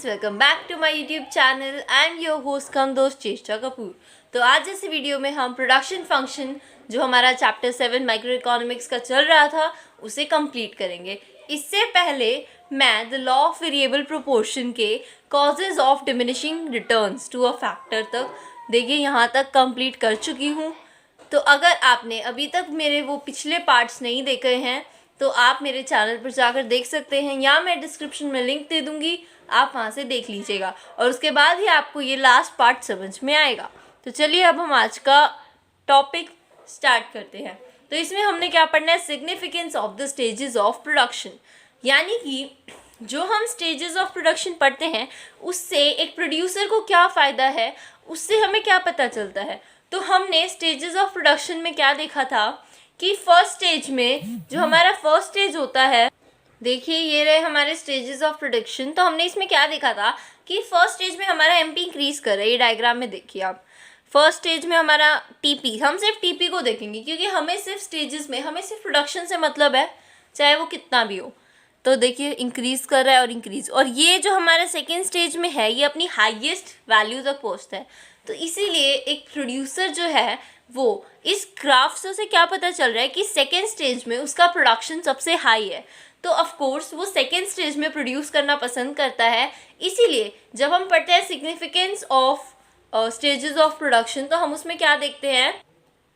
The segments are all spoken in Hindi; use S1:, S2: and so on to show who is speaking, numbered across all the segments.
S1: Welcome back to my YouTube channel. I am your host cum दोस्त चेष्टा कपूर। तो आज इस वीडियो में हम प्रोडक्शन फंक्शन जो हमारा चैप्टर 7 माइक्रो इकोनॉमिक्स का चल रहा था उसे कंप्लीट करेंगे। इससे पहले मैं the law of variable proportion के causes of diminishing returns to a factor तक देखिए यहाँ तक कंप्लीट कर चुकी हूँ। तो अगर आपने अभी तक मेरे वो पिछले पार्ट्स नहीं देखे हैं तो आप मेरे चैनल पर जाकर देख सकते हैं, या मैं डिस्क्रिप्शन में लिंक दे दूँगी, आप वहाँ से देख लीजिएगा और उसके बाद ही आपको ये लास्ट पार्ट समझ में आएगा। तो चलिए अब हम आज का टॉपिक स्टार्ट करते हैं। तो इसमें हमने क्या पढ़ना है, significance of the stages of production. यानी कि जो हम स्टेजेस ऑफ प्रोडक्शन पढ़ते हैं उससे एक प्रोड्यूसर को क्या फ़ायदा है, उससे हमें क्या पता चलता है। तो हमने स्टेजेस ऑफ प्रोडक्शन में क्या देखा था कि फर्स्ट स्टेज में जो हमारा फर्स्ट स्टेज होता है, देखिए ये रहे हमारे स्टेजेस ऑफ प्रोडक्शन। तो हमने इसमें क्या देखा था कि फर्स्ट स्टेज में हमारा एमपी इंक्रीज कर रहा है। ये डायग्राम में देखिए आप, फर्स्ट स्टेज में हमारा टीपी, हम सिर्फ टीपी को देखेंगे क्योंकि हमें सिर्फ स्टेजेस में हमें सिर्फ प्रोडक्शन से मतलब है, चाहे वो कितना भी हो। तो देखिए इंक्रीज कर रहा है और इंक्रीज, और ये जो हमारा सेकेंड स्टेज में है ये अपनी हाईएस्ट वैल्यू तक पहुँचता है। तो इसीलिए एक प्रोड्यूसर जो है वो इस ग्राफ से क्या पता चल रहा है कि सेकेंड स्टेज में उसका प्रोडक्शन सबसे हाई है, तो ऑफ कोर्स वो सेकेंड स्टेज में प्रोड्यूस करना पसंद करता है। इसीलिए जब हम पढ़ते हैं significance of stages of production तो हम उसमें क्या देखते हैं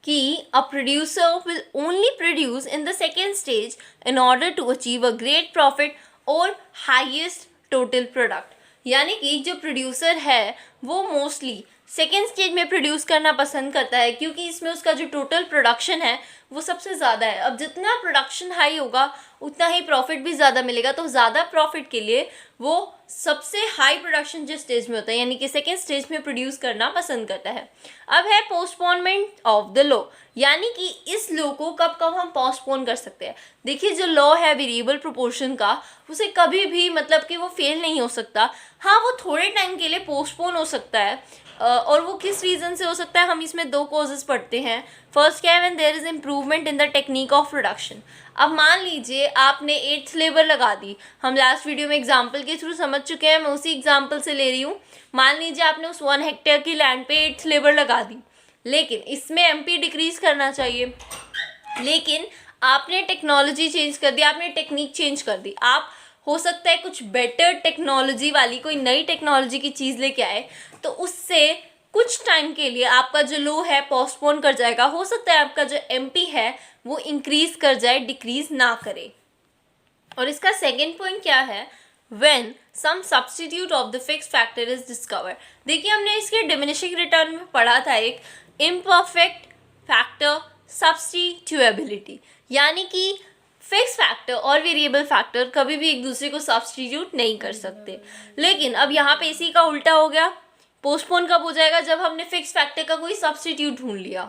S1: कि a producer will only produce in the second stage in order to achieve a great profit और हाईएस्ट टोटल प्रोडक्ट। यानी कि जो प्रोड्यूसर है वो मोस्टली सेकेंड स्टेज में प्रोड्यूस करना पसंद करता है क्योंकि इसमें उसका जो टोटल प्रोडक्शन है वो सबसे ज़्यादा है। अब जितना प्रोडक्शन हाई होगा उतना ही प्रॉफिट भी ज़्यादा मिलेगा, तो ज़्यादा प्रॉफिट के लिए वो सबसे हाई प्रोडक्शन जिस स्टेज में होता है यानी कि सेकेंड स्टेज में प्रोड्यूस करना पसंद करता है। अब है पोस्टपोनमेंट ऑफ द लॉ, यानी कि इस लॉ को कब कब हम पोस्टपोन कर सकते हैं। देखिए जो लॉ है वेरिएबल प्रोपोर्शन का, उसे कभी भी मतलब कि वो फेल नहीं हो सकता। हाँ, वो थोड़े टाइम के लिए पोस्टपोन हो सकता है, और वो किस रीज़न से हो सकता है, हम इसमें दो कॉजेज़ पढ़ते हैं। फर्स्ट क्या है, when there is improvement in the technique of production. अब मान लीजिए आपने 8th लेबर लगा दी, हम लास्ट वीडियो में एग्जांपल के थ्रू समझ चुके हैं, मैं उसी एग्जांपल से ले रही हूँ। मान लीजिए आपने उस 1 हेक्टेयर की लैंड पे 8th लेबर लगा दी, लेकिन इसमें एमपी डिक्रीज करना चाहिए, लेकिन आपने टेक्नोलॉजी चेंज कर दी, आपने टेक्निक चेंज कर दी। आप हो सकता है कुछ बेटर टेक्नोलॉजी वाली कोई नई टेक्नोलॉजी की चीज़ लेके आए, तो उससे कुछ टाइम के लिए आपका जो लो है पोस्टपोन कर जाएगा। हो सकता है आपका जो एमपी है वो इंक्रीज कर जाए, डिक्रीज ना करे। और इसका सेकेंड पॉइंट क्या है, when some substitute of the fix factor is discover. देखिए हमने इसके डिमिनिशिंग रिटर्न में पढ़ा था एक इम्परफेक्ट फैक्टर सब्स्टिट्यूएबिलिटी, यानी कि फिक्स फैक्टर और वेरिएबल फैक्टर कभी भी एक दूसरे को सब्स्टिट्यूट नहीं कर सकते। लेकिन अब यहाँ पे इसी का उल्टा हो गया, पोस्टपोन कब हो जाएगा, जब हमने फिक्स फैक्टर का कोई सब्स्टिट्यूट ढूंढ लिया।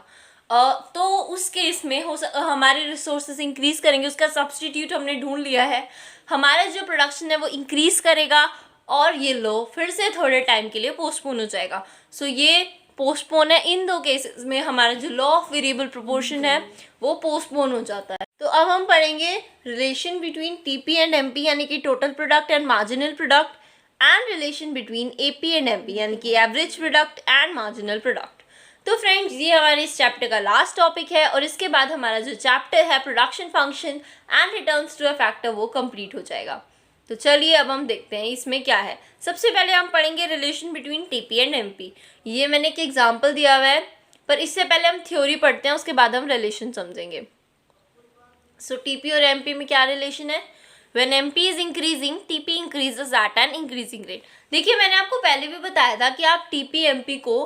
S1: तो उस केस में हमारे रिसोर्सेज इंक्रीज करेंगे, उसका सब्स्टिट्यूट हमने ढूंढ लिया है, हमारा जो प्रोडक्शन है वो इंक्रीज करेगा और ये लो फिर से थोड़े टाइम के लिए पोस्टपोन हो जाएगा। सो ये पोस्टपोन है। इन दो केसेस में हमारा जो लॉ ऑफ वेरिएबल प्रोपोर्शन है वो पोस्टपोन हो जाता है। तो अब हम पढ़ेंगे relation between TP and MP, यानी कि total product and marginal product, and relation between AP and MP, यानी कि average product and marginal product. तो फ्रेंड्स ये हमारे इस चैप्टर का लास्ट टॉपिक है और इसके बाद हमारा जो चैप्टर है production function and returns to a factor वो कंप्लीट हो जाएगा। तो चलिए अब हम देखते हैं इसमें क्या है। सबसे पहले हम पढ़ेंगे relation between TP and MP. ये मैंने एक एग्जाम्पल दिया हुआ है, पर इससे पहले हम थ्योरी पढ़ते हैं, उसके बाद हम रिलेशन समझेंगे। सो टीपी और एमपी में क्या रिलेशन है, when MP is increasing TP increases at an increasing rate. देखिए मैंने आपको पहले भी बताया था कि आप टीपी एमपी को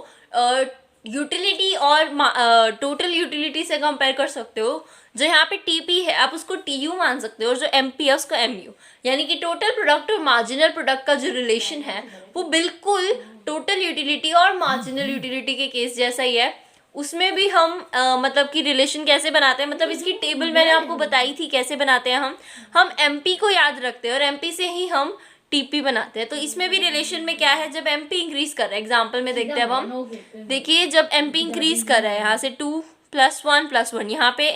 S1: यूटिलिटी और टोटल यूटिलिटी से कंपेयर कर सकते हो। जो यहाँ पे टीपी है आप उसको टीयू मान सकते हो और जो एमपी है उसको एमयू, यानी कि टोटल प्रोडक्ट और मार्जिनल प्रोडक्ट का जो रिलेशन है वो बिल्कुल टोटल यूटिलिटी और मार्जिनल यूटिलिटी के केस जैसा ही है। उसमें भी हम मतलब कि रिलेशन कैसे बनाते हैं, मतलब इसकी टेबल मैंने आपको बताई थी कैसे बनाते हैं। हम एमपी को याद रखते हैं और एमपी से ही हम टीपी बनाते हैं। तो इसमें भी रिलेशन में क्या है, जब एमपी इंक्रीज कर रहा है, एग्जांपल में देखते हैं अब हम। देखिए जब एमपी इंक्रीज कर रहा है यहाँ से 2 + 1 + 1, यहाँ पे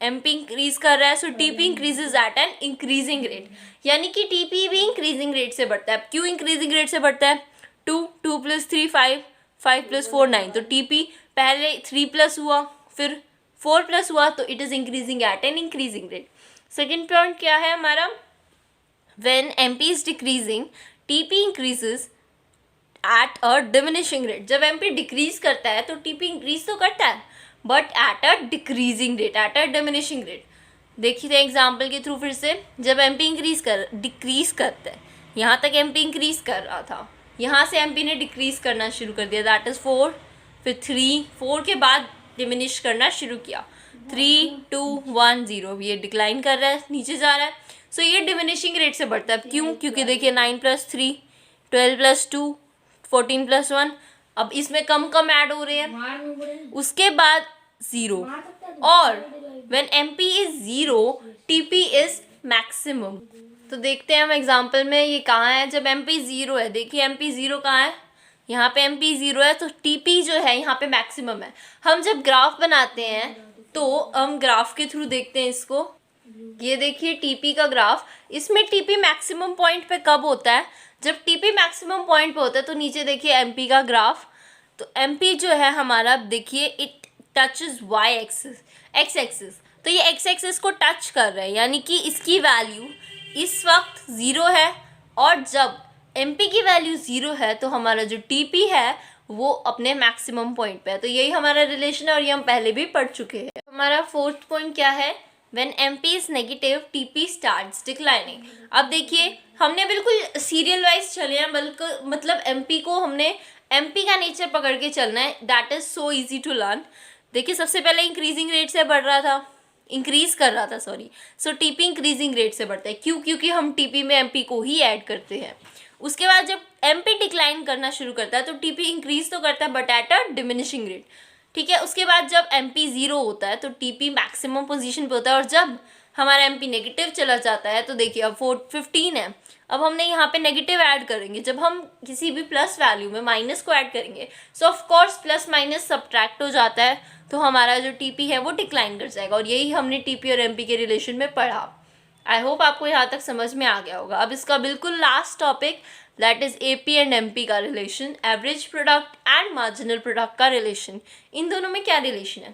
S1: एमपी इंक्रीज कर रहा है, so TP increases at an increasing rate, यानी कि टीपी भी इंक्रीजिंग रेट से बढ़ता है। क्यों इंक्रीजिंग रेट से बढ़ता है? 2 + 3 5, 5 + 4 9, तो टीपी पहले 3+ हुआ, फिर 4+ हुआ, तो it is increasing at an increasing rate. Second point क्या है हमारा? When MP is decreasing TP increases at a diminishing rate. जब एमपी डिक्रीज करता है तो टीपी इंक्रीज तो करता है, but at a decreasing rate, at a diminishing rate. देखिए एग्जाम्पल के थ्रू फिर से, जब एमपी डिक्रीज करता है, यहाँ तक एमपी इंक्रीज कर रहा था, यहाँ से एमपी ने डिक्रीज करना शुरू कर दिया, दैट इज 4, फिर 3, 4 के बाद डिमिनिश करना शुरू किया, 3 2 1 0, ये डिक्लाइन कर रहा है, नीचे जा रहा है। सो ये डिमिनिशिंग रेट से बढ़ता है। क्यों? क्योंकि देखिए 9 + 3, 12 + 2, 14 + 1, अब इसमें कम कम ऐड हो रहे हैं, उसके बाद 0, और when MP is 0 TP is maximum. तो देखते हैं हम एग्जांपल में ये कहाँ है जब एमपी 0 है। देखिए एमपी 0 कहाँ है? यहाँ पे एमपी 0 है, तो टीपी जो है यहाँ पे मैक्सिमम है। हम जब ग्राफ बनाते हैं तो हम ग्राफ के थ्रू देखते हैं इसको। ये देखिए टीपी का ग्राफ, इसमें टीपी मैक्सिमम पॉइंट पे कब होता है? जब टीपी मैक्सिमम पॉइंट पे होता है। तो नीचे देखिए एमपी का ग्राफ, तो एमपी जो है हमारा, देखिए it touches Y axis, X axis, तो ये एक्स एक्सिस को टच कर रहा है, यानी कि इसकी वैल्यू इस वक्त 0 है, और जब एमपी की वैल्यू 0 है तो हमारा जो टीपी है वो अपने मैक्सिमम पॉइंट पे है। तो यही हमारा रिलेशन है और ये हम पहले भी पढ़ चुके हैं। हमारा फोर्थ पॉइंट क्या है? When MP is negative, TP starts declining। अब देखिए हमने बिल्कुल सीरियल वाइज चले हैं, बल्कि मतलब MP को हमने MP का नेचर पकड़ के चलना है, that is so easy to learn. देखिए सबसे पहले इंक्रीजिंग रेट से बढ़ रहा था, इंक्रीज कर रहा था सॉरी, सो टीपी इंक्रीजिंग रेट से बढ़ता है। क्यों? क्योंकि हम टीपी में एमपी को ही ऐड करते हैं। उसके बाद जब एमपी डिक्लाइन करना शुरू करता है तो टीपी इंक्रीज तो करता है but at a diminishing rate, ठीक है। उसके बाद जब एमपी 0 होता है तो टीपी मैक्सिमम पोजीशन पे होता है, और जब हमारा एमपी नेगेटिव चला जाता है तो देखिए अब 15 है, अब हमने यहाँ पे नेगेटिव ऐड करेंगे। जब हम किसी भी प्लस वैल्यू में माइनस को ऐड करेंगे सो of course plus minus subtract हो जाता है, तो हमारा जो टीपी है वो डिक्लाइन कर जाएगा। और यही हमने टीपी और एमपी के रिलेशन में पढ़ा। आई होप आपको यहाँ तक समझ में आ गया होगा। अब इसका बिल्कुल last topic, that is AP and MP का relation, average product and marginal product का रिलेशन। इन दोनों में क्या रिलेशन है?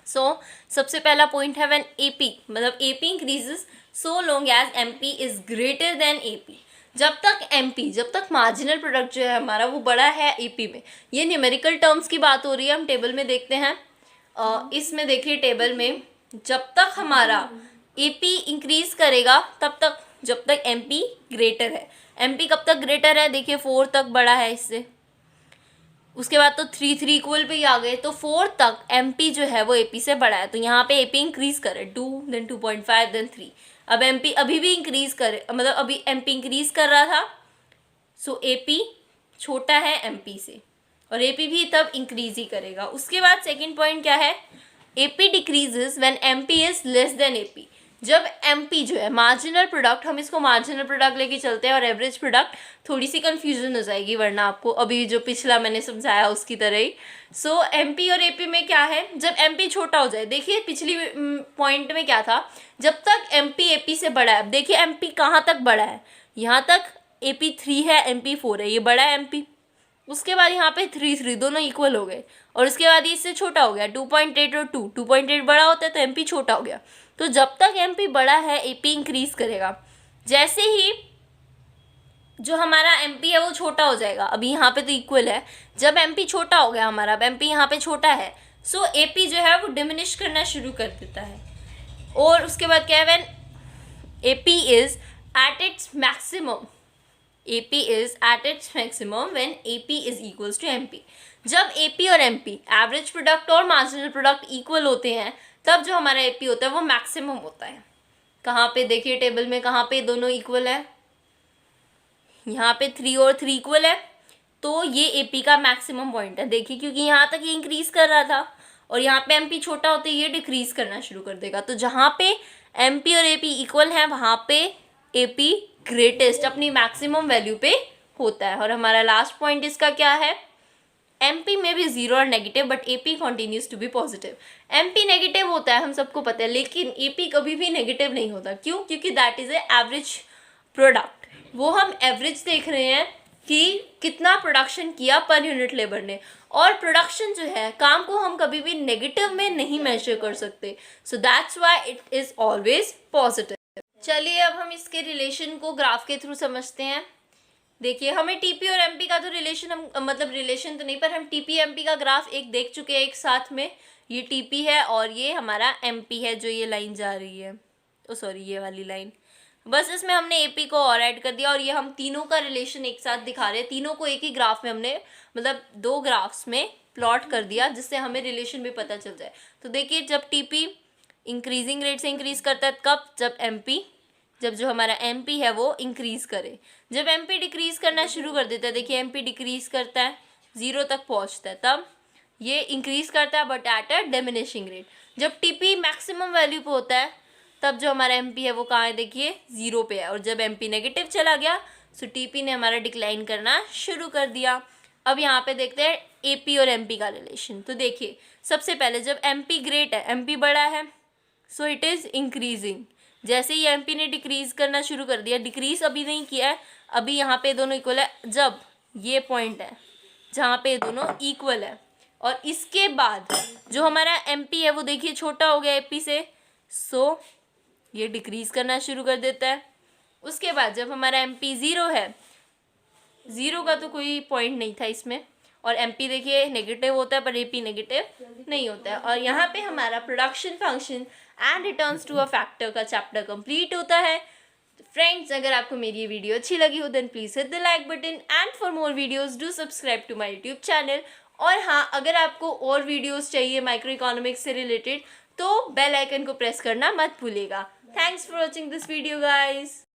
S1: सबसे पहला पॉइंट है व्हेन एपी, मतलब AP increases so long as MP is greater than AP. जब तक एमपी, जब तक मार्जिनल प्रोडक्ट जो है हमारा वो बड़ा है एपी में। ये न्यूमेरिकल टर्म्स की बात हो रही है, हम टेबल में देखते हैं। इसमें देखिए टेबल में जब तक हमारा एपी इंक्रीज करेगा तब तक, जब तक एमपी ग्रेटर है। एमपी कब तक ग्रेटर है? देखिए 4 तक बड़ा है इससे, उसके बाद तो 3 इक्वल पे ही आ गए, तो 4 तक एमपी जो है वो एपी से बड़ा है। तो यहाँ पे एपी इंक्रीज करे 2, देन 2.5, देन 3। अब एमपी अभी भी इंक्रीज करे, मतलब अभी एमपी इंक्रीज कर रहा था, सो एपी छोटा है एमपी से, और एपी भी तब इंक्रीज ही करेगा। उसके बाद सेकेंड पॉइंट क्या है? AP decreases when MP is less than AP. जब एमपी जो है मार्जिनल प्रोडक्ट, हम इसको मार्जिनल प्रोडक्ट लेके चलते हैं, और एवरेज प्रोडक्ट थोड़ी सी कंफ्यूजन हो जाएगी वरना आपको, अभी जो पिछला मैंने समझाया उसकी तरह ही। सो एमपी और एपी में क्या है? जब एमपी छोटा हो जाए, देखिए पिछली पॉइंट में क्या था, जब तक एमपी एपी से बड़ा है। अब देखिए एमपी कहाँ तक बड़ा है, यहाँ तक एपी 3 है, एमपी 4 है, ये बड़ा है एमपी। उसके बाद यहाँ पे 3 दोनों इक्वल हो गए, और उसके बाद इससे छोटा हो गया 2.8 और 2.8 बड़ा होता है तो एमपी छोटा हो गया। तो जब तक एमपी बड़ा है एपी इंक्रीज करेगा। जैसे ही जो हमारा एमपी है वो छोटा हो जाएगा, अभी यहाँ पे तो इक्वल है, जब एमपी छोटा हो गया हमारा, अब एमपी यहाँ पे छोटा है, सो एपी जो है वो डिमिनिश करना शुरू कर देता है। और उसके बाद क्या है? When AP is at its maximum, AP is at its maximum when AP is equals to MP। जब AP और MP एवरेज प्रोडक्ट और मार्जिनल प्रोडक्ट इक्वल होते हैं तब जो हमारा AP होता है वो मैक्सिमम होता है। कहाँ पे? देखिए टेबल में कहाँ पे दोनों इक्वल है, यहाँ पे 3 और 3 इक्वल है, तो ये AP का मैक्सिमम पॉइंट है। देखिए क्योंकि यहाँ तक ये इंक्रीज कर रहा था और यहाँ पे MP छोटा होते ही ये डिक्रीज करना शुरू कर देगा। तो जहाँ पे MP और AP इक्वल है वहाँ पे AP ग्रेटेस्ट अपनी मैक्सिमम वैल्यू पे होता है। और हमारा लास्ट पॉइंट इसका क्या है? एमपी में भी जीरो और negative, but AP continues to be positive. MP negative होता है, हम सबको पता है, लेकिन एपी कभी भी नेगेटिव नहीं होता। क्यों? क्योंकि that is a average product. वो हम एवरेज देख रहे हैं कि कितना प्रोडक्शन किया पर यूनिट लेबर ने, और प्रोडक्शन जो है, काम को हम कभी भी नेगेटिव में नहीं मेजर कर सकते। So that's why it is always positive. चलिए अब हम इसके रिलेशन को ग्राफ के थ्रू समझते हैं। देखिए, हमें टीपी और एमपी का तो रिलेशन, हम मतलब रिलेशन तो नहीं, पर हम टीपी एमपी का ग्राफ एक देख चुके हैं एक साथ में। ये टीपी है और ये हमारा एमपी है, जो ये लाइन जा रही है, ओ सॉरी ये वाली लाइन। बस इसमें हमने एपी को और ऐड कर दिया और ये हम तीनों का रिलेशन एक साथ दिखा रहे हैं। तीनों को एक ही ग्राफ में हमने, मतलब 2 ग्राफ्स में प्लॉट कर दिया, जिससे हमें रिलेशन भी पता चल जाए। तो देखिए, जब टीपी इंक्रीजिंग रेट से इंक्रीज करता है, कब? जब एमपी, जब जो हमारा एमपी है वो इंक्रीज करे। जब एमपी डिक्रीज करना शुरू कर देता है, देखिए एमपी डिक्रीज करता है, 0 तक पहुंचता है, तब ये इंक्रीज करता है but at a diminishing rate. जब टीपी मैक्सिमम वैल्यू पे होता है, तब जो हमारा एमपी है वो कहाँ है? देखिए 0 पे है। और जब एमपी नेगेटिव चला गया, सो टीपी ने हमारा डिक्लाइन करना शुरू कर दिया। अब यहाँ पे देखते हैं एपी और एमपी का रिलेशन। तो देखिए, सबसे पहले जब एमपी ग्रेट है, एमपी बड़ा है, सो इट इज़ इंक्रीजिंग। जैसे ही एमपी ने डिक्रीज करना शुरू कर दिया, डिक्रीज अभी नहीं किया है, अभी यहाँ पे दोनों इक्वल है। जब ये पॉइंट है जहाँ पे दोनों इक्वल है, और इसके बाद जो हमारा एमपी है वो देखिए छोटा हो गया एपी से, सो ये डिक्रीज करना शुरू कर देता है। उसके बाद जब हमारा एमपी 0 है, 0 का तो कोई पॉइंट नहीं था इसमें, और एमपी देखिए नेगेटिव होता है पर एपी नेगेटिव नहीं होता है। और यहाँ पे हमारा production function and returns to a factor का चैप्टर कंप्लीट होता है। फ्रेंड्स, अगर आपको मेरी ये वीडियो अच्छी लगी हो, then please hit the like button, and for more videos do subscribe to my YouTube channel. और हाँ, अगर आपको और वीडियोस चाहिए माइक्रो इकोनॉमिक्स से रिलेटेड, तो बेल आइकन को प्रेस करना मत भूलिएगा। Thanks for watching this video guys.